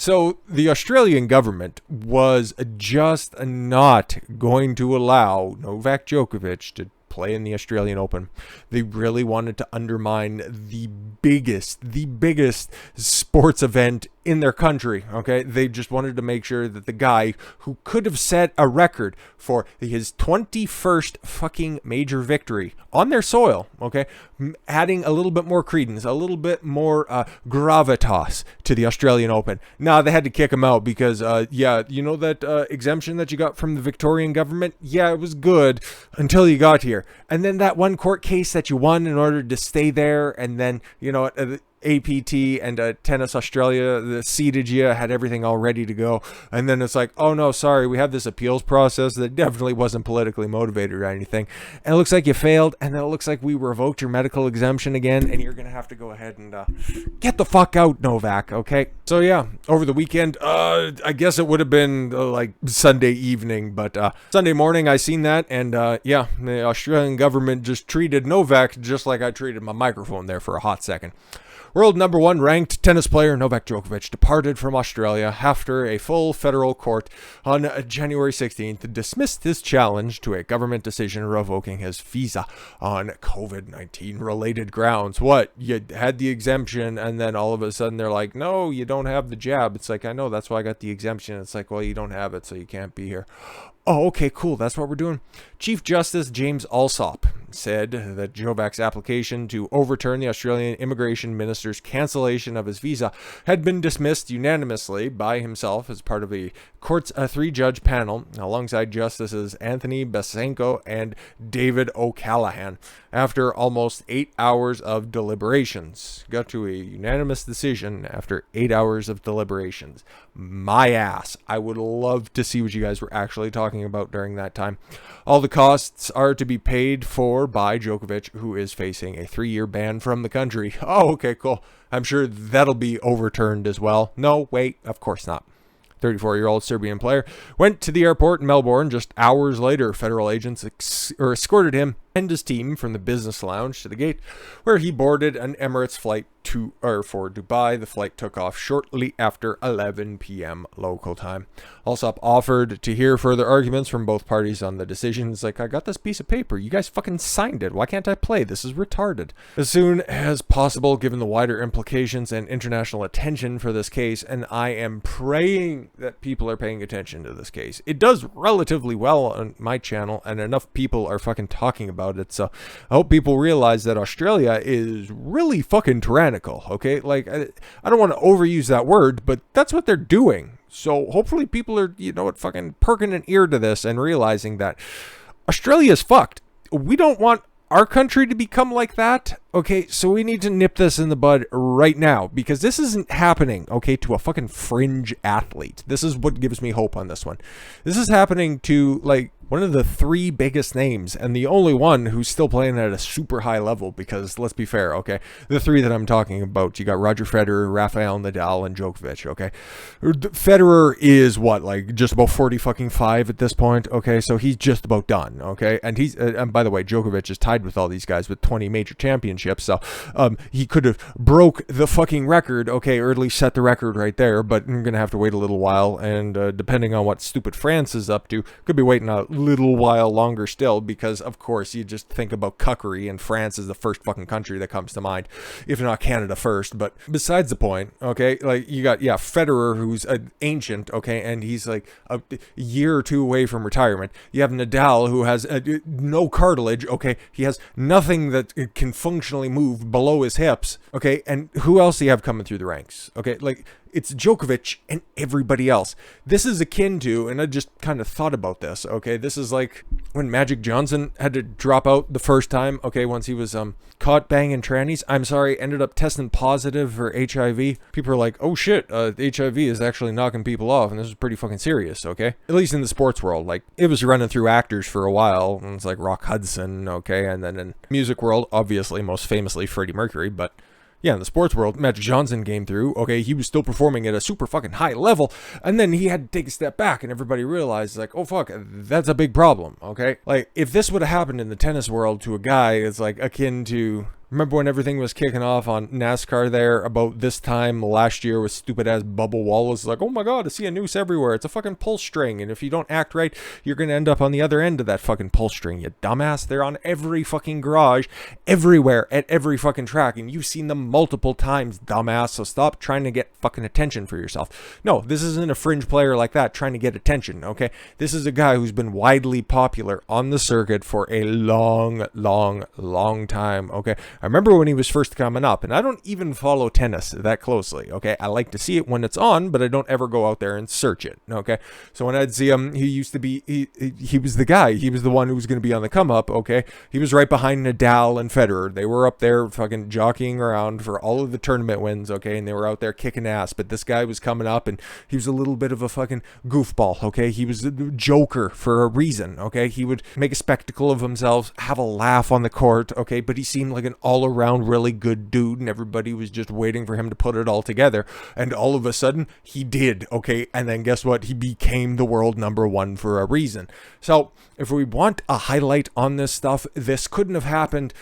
So the Australian government was just not going to allow Novak Djokovic to play in the Australian Open. They really wanted to undermine the biggest sports event in their country, okay? They just wanted to make sure that the guy who could have set a record for his 21st fucking major victory on their soil, okay, adding a little bit more credence, a little bit more gravitas to the Australian Open. Nah, they had to kick him out because, you know that exemption that you got from the Victorian government? Yeah, it was good until you got here. And then that one court case that you won in order to stay there, and then, you know, APT and Tennis Australia seated you, had everything all ready to go, and then it's like, oh no, sorry, we have this appeals process that definitely wasn't politically motivated or anything, and it looks like you failed, and then it looks like we revoked your medical exemption again, and you're gonna have to go ahead and get the fuck out, Novak. Okay, so yeah, over the weekend, I guess it would have been like Sunday evening, but Sunday morning I seen that, and yeah, the Australian government just treated Novak just like I treated my microphone there for a hot second. World number one ranked tennis player Novak Djokovic departed from Australia after a full federal court on January 16th dismissed his challenge to a government decision revoking his visa on COVID-19 related grounds. What? You had the exemption, and then all of a sudden they're like, no, you don't have the jab. It's like, I know, that's why I got the exemption. It's like, well, you don't have it, so you can't be here. Oh, okay, cool. That's what we're doing. Chief Justice James Alsop said that Novak's application to overturn the Australian immigration minister's cancellation of his visa had been dismissed unanimously by himself as part of a court's three-judge panel alongside Justices Anthony Besenko and David O'Callaghan after almost 8 hours of deliberations. Got to a unanimous decision after 8 hours of deliberations. My ass. I would love to see what you guys were actually talking about during that time. All the costs are to be paid for by Djokovic, who is facing a 3-year ban from the country. Oh, okay, cool. I'm sure that'll be overturned as well. No, wait, of course not. 34-year-old Serbian player went to the airport in Melbourne just hours later. Federal agents escorted him and his team from the business lounge to the gate, where he boarded an Emirates flight for Dubai. The flight took off shortly after 11 p.m. local time. Alsop offered to hear further arguments from both parties on the decision. It's like, I got this piece of paper. You guys fucking signed it. Why can't I play? This is retarded. As soon as possible, given the wider implications and international attention for this case, and I am praying that people are paying attention to this case. It does relatively well on my channel, and enough people are fucking talking about it, so I hope people realize that Australia is really fucking tyrannical, okay? Like, I don't want to overuse that word, but that's what they're doing. So hopefully people are, you know what, fucking perking an ear to this and realizing that Australia is fucked. We don't want our country to become like that, okay? So we need to nip this in the bud right now, because this isn't happening, okay, to a fucking fringe athlete. This is what gives me hope on this one. This is happening to, like, one of the 3 biggest names, and the only one who's still playing at a super high level, because let's be fair, okay? The 3 that I'm talking about, you got Roger Federer, Rafael Nadal, and Djokovic, okay? Federer is what, like, just about 45 at this point, okay? So he's just about done, okay? And he's, and by the way, Djokovic is tied with all these guys with 20 major championships, so he could have broke the fucking record, okay, or at least set the record right there, but I'm gonna have to wait a little while, and depending on what stupid France is up to, could be waiting a little while longer still, because of course you just think about cuckery, and France is the first fucking country that comes to mind, if not Canada first. But besides the point, okay, like, you got, yeah, Federer, who's an ancient, okay, and he's like a year or 2 away from retirement. You have Nadal, who has no cartilage, okay, he has nothing that can functionally move below his hips, okay, and who else do you have coming through the ranks, okay? Like, it's Djokovic and everybody else. This is akin to, and I just kind of thought about this, okay? This is like when Magic Johnson had to drop out the first time, okay, once he was caught banging trannies. I'm sorry, ended up testing positive for HIV. People are like, oh shit, HIV is actually knocking people off, and this is pretty fucking serious, okay? At least in the sports world. Like, it was running through actors for a while, and it's like Rock Hudson, okay? And then in music world, obviously, most famously Freddie Mercury, but yeah, in the sports world, Magic Johnson came through, okay, he was still performing at a super fucking high level, and then he had to take a step back, and everybody realized, like, oh fuck, that's a big problem, okay? Like, if this would have happened in the tennis world to a guy, it's like akin to Remember when everything was kicking off on NASCAR there about this time last year with stupid ass Bubba Wallace? Like, oh my god, I see a noose everywhere. It's a fucking pull string. And if you don't act right, you're going to end up on the other end of that fucking pull string, you dumbass. They're on every fucking garage, everywhere, at every fucking track. And you've seen them multiple times, dumbass. So stop trying to get fucking attention for yourself. No, this isn't a fringe player like that trying to get attention, okay? This is a guy who's been widely popular on the circuit for a long time, okay? I remember when he was first coming up, and I don't even follow tennis that closely, okay? I like to see it when it's on, but I don't ever go out there and search it, okay? So when I'd see him, he used to be, he was the guy. He was the one who was going to be on the come up, okay? He was right behind Nadal and Federer. They were up there fucking jockeying around for all of the tournament wins, okay? And they were out there kicking ass, but this guy was coming up, and he was a little bit of a fucking goofball, okay? He was a joker for a reason, okay? He would make a spectacle of himself, have a laugh on the court, okay? But he seemed like an all-around really good dude, and everybody was just waiting for him to put it all together. And all of a sudden, he did, okay? And then guess what? He became the world number one for a reason. So if we want a highlight on this stuff, this couldn't have happened.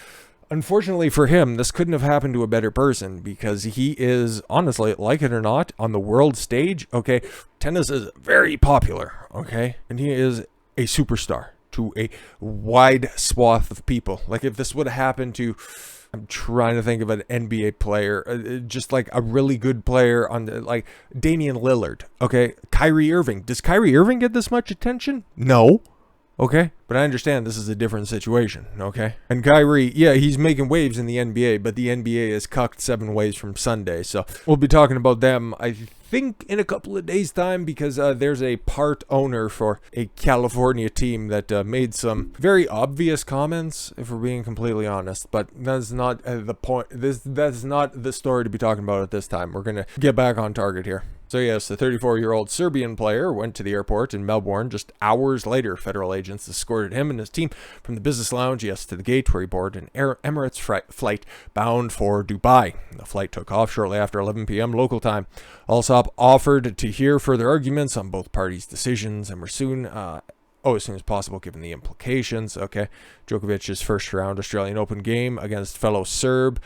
Unfortunately for him, this couldn't have happened to a better person, because he is, honestly, like it or not, on the world stage, okay? Tennis is very popular, okay? And he is a superstar to a wide swath of people. Like if this would have happened to, I'm trying to think of an NBA player, just like a really good player on the, like Damian Lillard, okay? Kyrie Irving. Does Kyrie Irving get this much attention? No. Okay, but I understand this is a different situation, okay? And Kyrie, yeah, he's making waves in the NBA, but the NBA is cucked 7 ways from Sunday, so we'll be talking about them, I think, in a couple of days' time, because there's a part owner for a California team that made some very obvious comments, if we're being completely honest, but that's not the point. That's not the story to be talking about at this time. We're going to get back on target here. So yes, the 34-year-old Serbian player went to the airport in Melbourne just hours later. Federal agents escorted him and his team from the business lounge, to the gate, where he boarded an Emirates flight bound for Dubai. The flight took off shortly after 11 p.m. local time. Alsop offered to hear further arguments on both parties' decisions and were soon as soon as possible, given the implications. Okay, Djokovic's first round Australian Open game against fellow Serb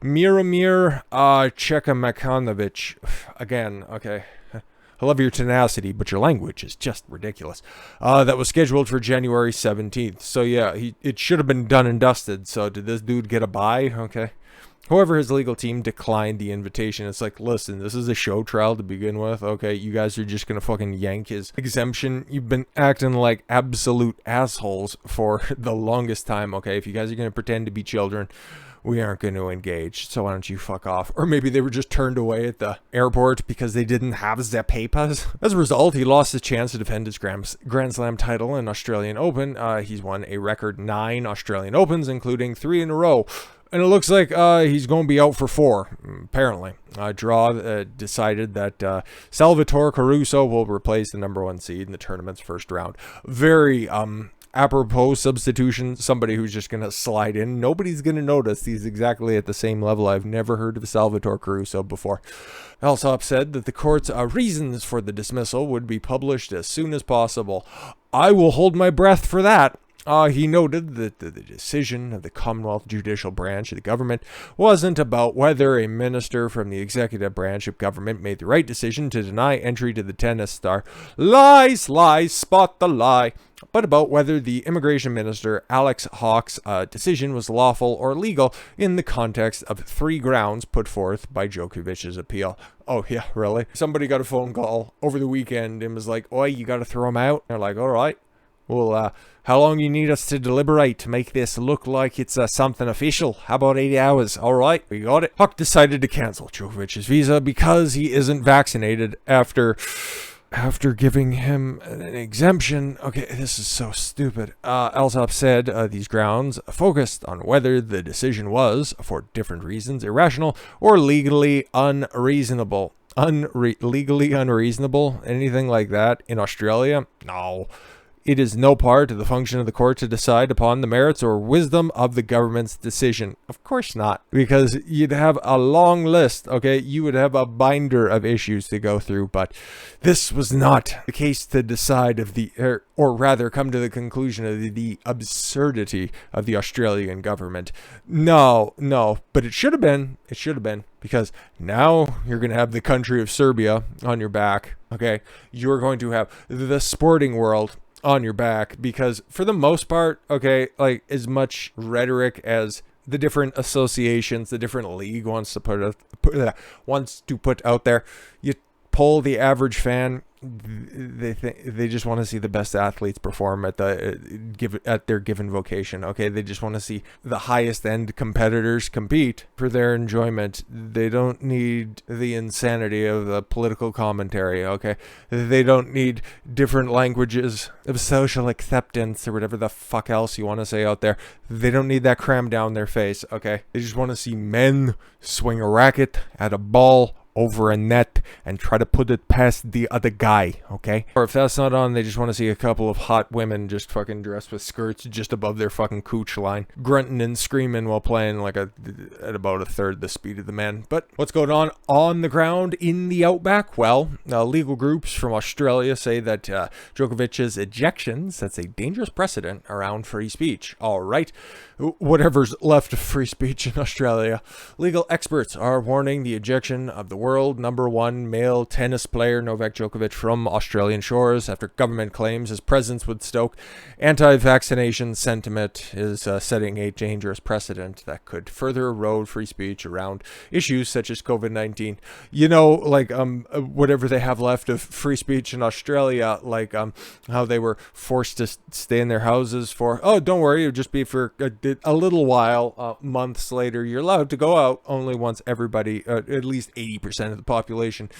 Miramir Cekamakanovic. Again, okay. I love your tenacity, but your language is just ridiculous. That was scheduled for January 17th. So yeah, it should have been done and dusted. So did this dude get a bye? Okay. However, his legal team declined the invitation. It's like, listen, this is a show trial to begin with. Okay, you guys are just going to fucking yank his exemption. You've been acting like absolute assholes for the longest time. Okay, if you guys are going to pretend to be children, we aren't going to engage, so why don't you fuck off? Or maybe they were just turned away at the airport because they didn't have their papers. As a result, he lost his chance to defend his Grand Slam title in Australian Open. He's won a record 9 Australian Opens, including 3 in a row. And it looks like he's going to be out for 4, apparently. Draw decided that Salvatore Caruso will replace the number 1 seed in the tournament's first round. Very apropos substitution, somebody who's just going to slide in. Nobody's going to notice. He's exactly at the same level. I've never heard of Salvatore Caruso before. Alsop said that the court's reasons for the dismissal would be published as soon as possible. I will hold my breath for that. He noted that the decision of the Commonwealth Judicial Branch of the government wasn't about whether a minister from the executive branch of government made the right decision to deny entry to the tennis star. Lies, spot the lie. But about whether the immigration minister Alex Hawke's decision was lawful or legal in the context of 3 grounds put forth by Djokovic's appeal. Oh, yeah, really? Somebody got a phone call over the weekend and was like, oi, you got to throw him out? They're like, all right. Well, how long you need us to deliberate to make this look like it's something official? How about 80 hours? All right, we got it. Huck decided to cancel Djokovic's visa because he isn't vaccinated after giving him an exemption. Okay, this is so stupid. Alsop said these grounds focused on whether the decision was, for different reasons, irrational or legally unreasonable. Legally unreasonable? Anything like that in Australia? No. it is no part of the function of the court to decide upon the merits or wisdom of the government's decision. Of course not, because you'd have a long list, okay? You would have a binder of issues to go through, but this was not the case to decide of or rather come to the conclusion of the absurdity of the Australian government. No, but it should have been. It should have been, because now you're going to have the country of Serbia on your back, okay? You're going to have the sporting world on your back, because for the most part, okay, like as much rhetoric as the different associations, the different league wants to put out there, you poll the average fan, they just want to see the best athletes perform at their given vocation. Okay, they just want to see the highest end competitors compete for their enjoyment. They don't need the insanity of the political commentary. Okay, they don't need different languages of social acceptance or whatever the fuck else you want to say out there. They don't need that crammed down their face. Okay, they just want to see men swing a racket at a ball over a net and try to put it past the other guy, okay? Or if that's not on, they just want to see a couple of hot women just fucking dressed with skirts just above their fucking cooch line, grunting and screaming while playing like at about a third the speed of the man. But what's going on the ground in the outback? Well, legal groups from Australia say that Djokovic's ejection sets a dangerous precedent around free speech. All right, whatever's left of free speech in Australia. Legal experts are warning the ejection of the world #1 male tennis player Novak Djokovic from Australian shores after government claims his presence would stoke anti-vaccination sentiment is setting a dangerous precedent that could further erode free speech around issues such as COVID-19. You know, like whatever they have left of free speech in Australia, like how they were forced to stay in their houses for, oh, don't worry, it'll just be for a little while. Months later, you're allowed to go out only once everybody, at least 80% of the population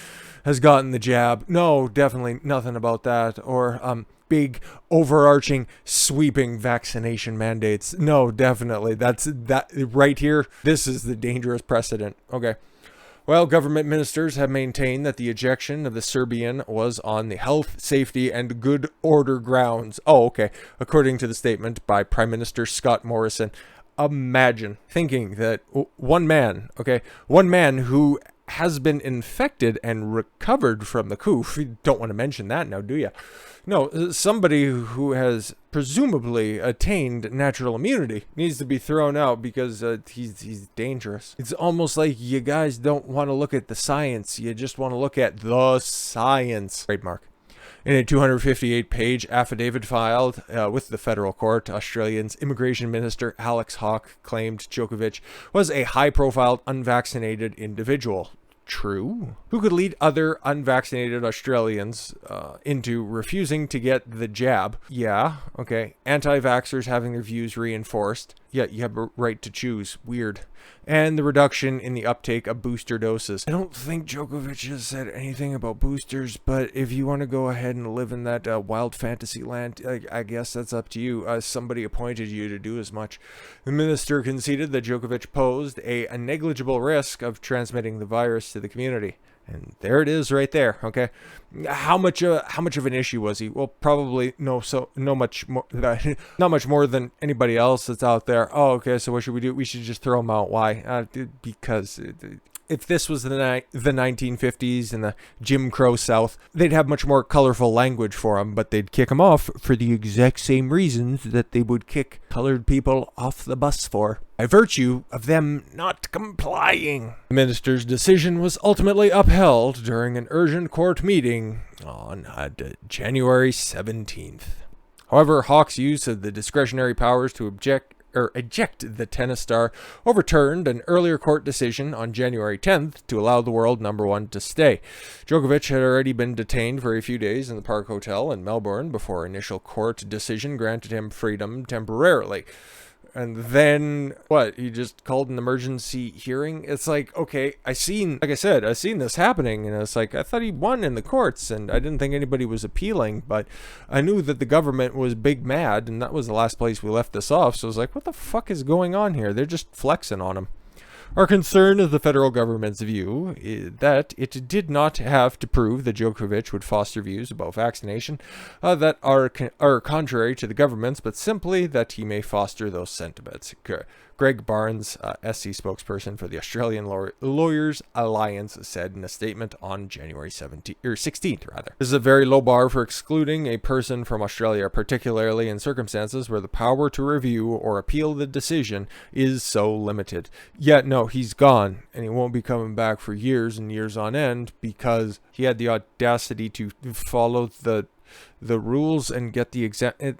has gotten the jab. No, definitely nothing about that. Or big overarching sweeping vaccination mandates. No, definitely. That's that right here. This is the dangerous precedent. Okay. Well, government ministers have maintained that the ejection of the Serbian was on the health, safety, and good order grounds. Oh, okay. According to the statement by Prime Minister Scott Morrison. Imagine thinking that one man who has been infected and recovered from the coup. You don't want to mention that now, do you? No, somebody who has presumably attained natural immunity needs to be thrown out because he's dangerous. It's almost like you guys don't want to look at the science. You just want to look at the science. Trademark. In a 258-page affidavit filed with the federal court, Australia's immigration minister Alex Hawke claimed Djokovic was a high-profile unvaccinated individual. True. Who could lead other unvaccinated Australians into refusing to get the jab. Yeah, okay. Anti-vaxxers having their views reinforced. Yeah, you have a right to choose. Weird. And the reduction in the uptake of booster doses. I don't think Djokovic has said anything about boosters, but if you want to go ahead and live in that wild fantasy land, I guess that's up to you. Somebody appointed you to do as much. The minister conceded that Djokovic posed a negligible risk of transmitting the virus to the community. And there it is right there, okay? How much of an issue was he? Well, probably not much more than anybody else that's out there. Oh, okay, so what should we do? We should just throw him out. Why? Because if this was the 1950s and the Jim Crow South, they'd have much more colorful language for him, but they'd kick him off for the exact same reasons that they would kick colored people off the bus for, by virtue of them not complying. The minister's decision was ultimately upheld during an urgent court meeting on January 17th. However, Hawke's use of the discretionary powers to eject the tennis star overturned an earlier court decision on January 10th to allow the world #1 to stay. Djokovic had already been detained for a few days in the Park Hotel in Melbourne before initial court decision granted him freedom temporarily. And then, what, he just called an emergency hearing? It's like, okay, I seen this happening, and it's like, I thought he won in the courts, and I didn't think anybody was appealing, but I knew that the government was big mad, and that was the last place we left this off, so I was like, what the fuck is going on here? They're just flexing on him. Our concern is the federal government's view that it did not have to prove that Djokovic would foster views about vaccination that are contrary to the government's, but simply that he may foster those sentiments. Greg Barnes, SC spokesperson for the Australian Lawyers Alliance, said in a statement on January 16th. This is a very low bar for excluding a person from Australia, particularly in circumstances where the power to review or appeal the decision is so limited. Yet, no, he's gone, and he won't be coming back for years and years on end because he had the audacity to follow the rules and get the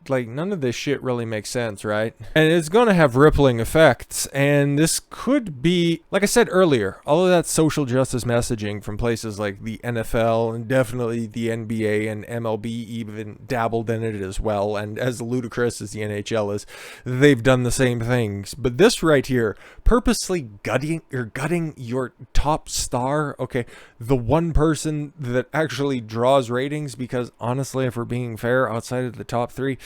like, none of this shit really makes sense, right? And it's going to have rippling effects, and this could be, like I said earlier, all of that social justice messaging from places like the NFL and definitely the NBA and MLB even dabbled in it as well, and as ludicrous as the NHL is, they've done the same things. But this right here, purposely gutting your top star, okay, the one person that actually draws ratings, because honestly, if we're being fair, outside of the top three,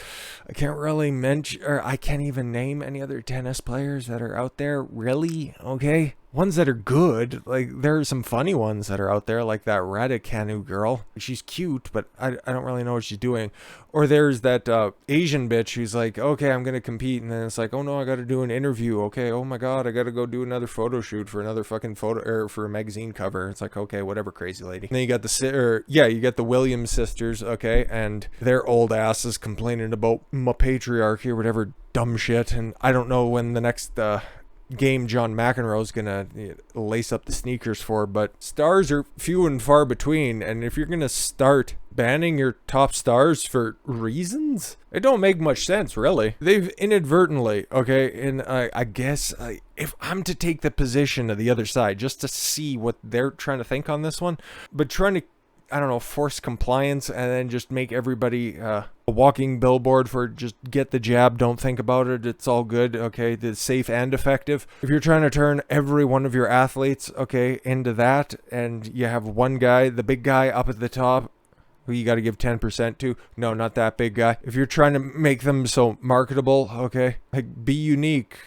I can't really mention, or I can't even name any other tennis players that are out there, really, okay? Ones that are good, like, there are some funny ones that are out there, like that Raducanu girl. She's cute, but I don't really know what she's doing. Or there's that Asian bitch who's like, okay, I'm gonna compete, and then it's like, oh no, I gotta do an interview. Okay, oh my god, I gotta go do another photo shoot for another fucking photo, or for a magazine cover. It's like, okay, whatever, crazy lady. And then you got you got the Williams sisters, okay, and their old asses complaining about patriarchy or whatever dumb shit. And I don't know when the next game John McEnroe's gonna lace up the sneakers for, but stars are few and far between, and if you're gonna start banning your top stars for reasons, it don't make much sense, really. They've inadvertently, okay, and I guess if I'm to take the position of the other side just to see what they're trying to think on this one, but trying to, I don't know, force compliance and then just make everybody a walking billboard for just get the jab, don't think about it, it's all good, okay, it's safe and effective. If you're trying to turn every one of your athletes, okay, into that, and you have one guy, the big guy up at the top, who you got to give 10% to, no, not that big guy. If you're trying to make them so marketable, okay, like, be unique,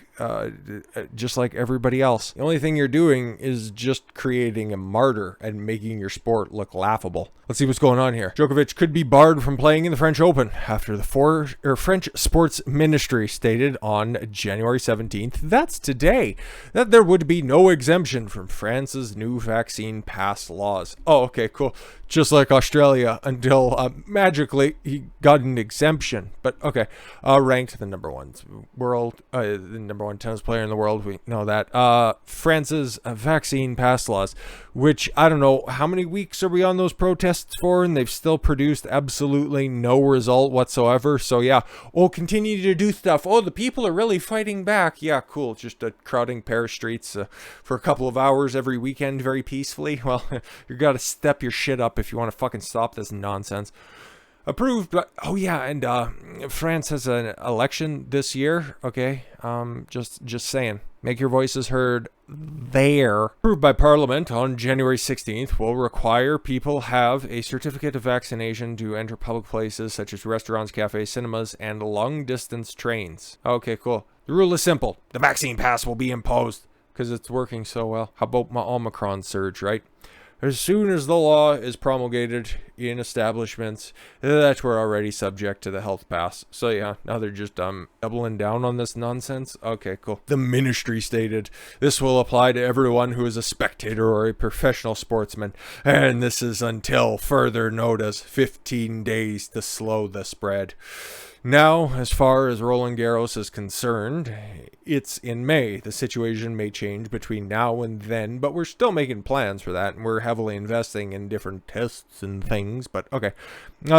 just like everybody else. The only thing you're doing is just creating a martyr and making your sport look laughable. Let's see what's going on here. Djokovic could be barred from playing in the French Open after the French Sports Ministry stated on January 17th, that's today, that there would be no exemption from France's new vaccine pass laws. Oh, okay, cool. Just like Australia, until magically he got an exemption. But okay, ranked the number one tennis player in the world, we know that. France's vaccine pass laws, which I don't know how many weeks are we on those protests for, and they've still produced absolutely no result whatsoever. So yeah, we'll continue to do stuff. Oh, the people are really fighting back. Yeah, cool. Just crowding Paris streets for a couple of hours every weekend very peacefully. Well, you gotta step your shit up if you want to fucking stop this nonsense. Approved, but oh yeah, and France has an election this year. Okay, just saying, make your voices heard there. Approved by Parliament on January 16th, will require people have a certificate of vaccination to enter public places such as restaurants, cafes, cinemas, and long-distance trains. Okay, cool. The rule is simple: the vaccine pass will be imposed because it's working so well. How about my Omicron surge, right? As soon as the law is promulgated in establishments that were already subject to the health pass. So yeah, now they're just doubling down on this nonsense. Okay, cool. The ministry stated this will apply to everyone who is a spectator or a professional sportsman, and this is until further notice, 15 days to slow the spread. Now, as far as Roland Garros is concerned, it's in May. The situation may change between now and then, but we're still making plans for that, and we're heavily investing in different tests and things, but okay.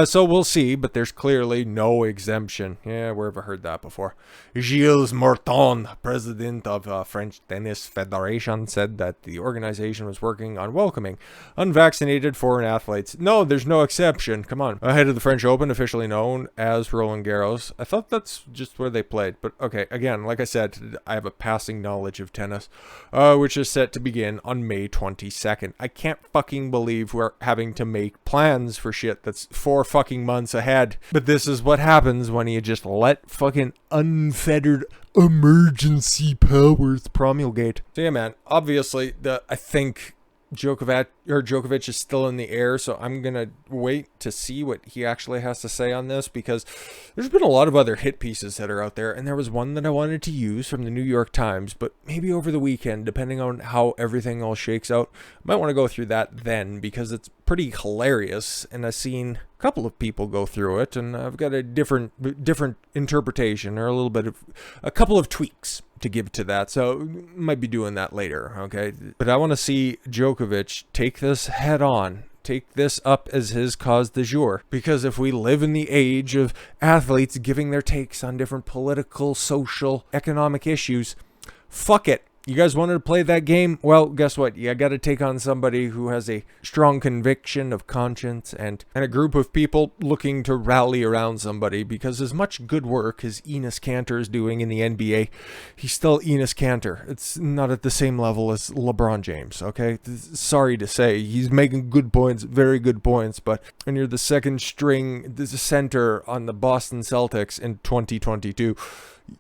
So we'll see, but there's clearly no exemption. Yeah, where have I heard that before? Gilles Martin, president of French Tennis Federation, said that the organization was working on welcoming unvaccinated foreign athletes. No, there's no exception. Come on. Ahead of the French Open, officially known as Roland Garros, Garros. I thought that's just where they played. But okay, again, like I said, I have a passing knowledge of tennis, which is set to begin on May 22nd. I can't fucking believe we're having to make plans for shit that's 4 fucking months ahead. But this is what happens when you just let fucking unfettered emergency powers promulgate. So yeah, man, obviously, I think Djokovic is still in the air, so I'm gonna wait to see what he actually has to say on this, because there's been a lot of other hit pieces that are out there, and there was one that I wanted to use from the New York Times, but maybe over the weekend, depending on how everything all shakes out. I might want to go through that then, because it's pretty hilarious, and I've seen a couple of people go through it, and I've got a different interpretation, or a couple of tweaks to give to that, so might be doing that later, okay? But I want to see Djokovic take this head on, take this up as his cause du jour, because if we live in the age of athletes giving their takes on different political, social, economic issues, fuck it. You guys wanted to play that game? Well, guess what? You got to take on somebody who has a strong conviction of conscience and a group of people looking to rally around somebody, because as much good work as Enes Kanter is doing in the NBA, he's still Enes Kanter. It's not at the same level as LeBron James, okay? Sorry to say. He's making good points, very good points, but when you're the second string center on the Boston Celtics in 2022,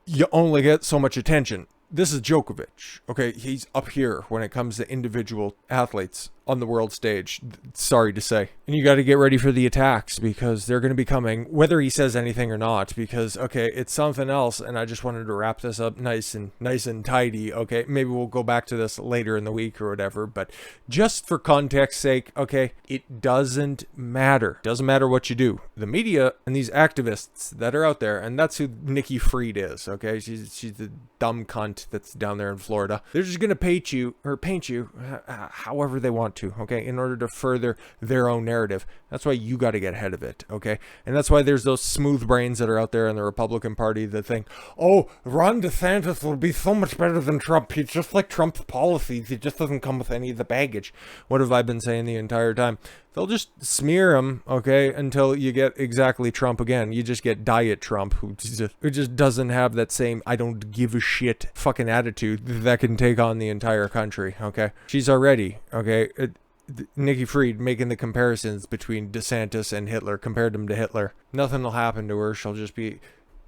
you only get so much attention. This is Djokovic, okay? He's up here when it comes to individual athletes on the world stage, sorry to say. And you got to get ready for the attacks, because they're going to be coming, whether he says anything or not, because, okay, it's something else, and I just wanted to wrap this up nice and tidy, okay? Maybe we'll go back to this later in the week or whatever, but just for context's sake, okay, it doesn't matter. It doesn't matter what you do. The media and these activists that are out there, and that's who Nikki Fried is, okay? She's the dumb cunt that's down there in Florida. They're just going to paint you however they want to, okay, in order to further their own narrative. That's why you got to get ahead of it, okay? And that's why there's those smooth brains that are out there in the Republican Party that think, oh, Ron DeSantis will be so much better than Trump. He's just like Trump's policies. He just doesn't come with any of the baggage. What have I been saying the entire time? They'll just smear him, okay, until you get exactly Trump again. You just get Diet Trump, who just doesn't have that same I don't give a shit fucking attitude that can take on the entire country, okay? She's already, okay? Nikki Fried making the comparisons between DeSantis and Hitler, compared him to Hitler. Nothing will happen to her. She'll just be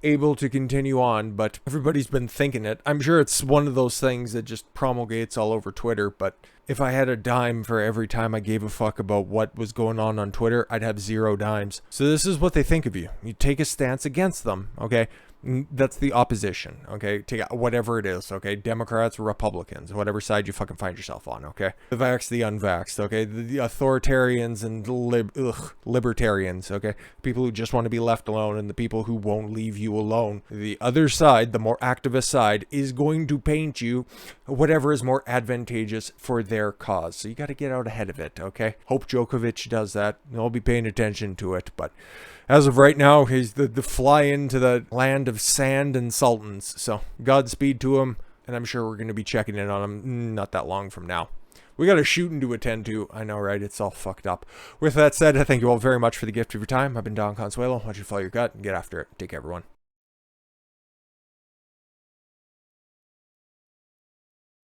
able to continue on, but everybody's been thinking it. I'm sure it's one of those things that just promulgates all over Twitter, but if I had a dime for every time I gave a fuck about what was going on Twitter, I'd have 0 dimes. So this is what they think of you. You take a stance against them, okay? That's the opposition, okay? Take whatever it is, okay? Democrats, Republicans, whatever side you fucking find yourself on, okay? The vaxxed, the unvaxxed, okay? The authoritarians and libertarians, okay? People who just want to be left alone, and the people who won't leave you alone. The other side, the more activist side, is going to paint you whatever is more advantageous for their cause. So you got to get out ahead of it, okay? Hope Djokovic does that. I'll be paying attention to it, but as of right now, he's the fly into the land of sand and sultans. So Godspeed to him, and I'm sure we're going to be checking in on him not that long from now. We got a shooting to attend to. I know, right? It's all fucked up. With that said, I thank you all very much for the gift of your time. I've been Don Consuelo. I want you to follow your gut and get after it. Take care, everyone.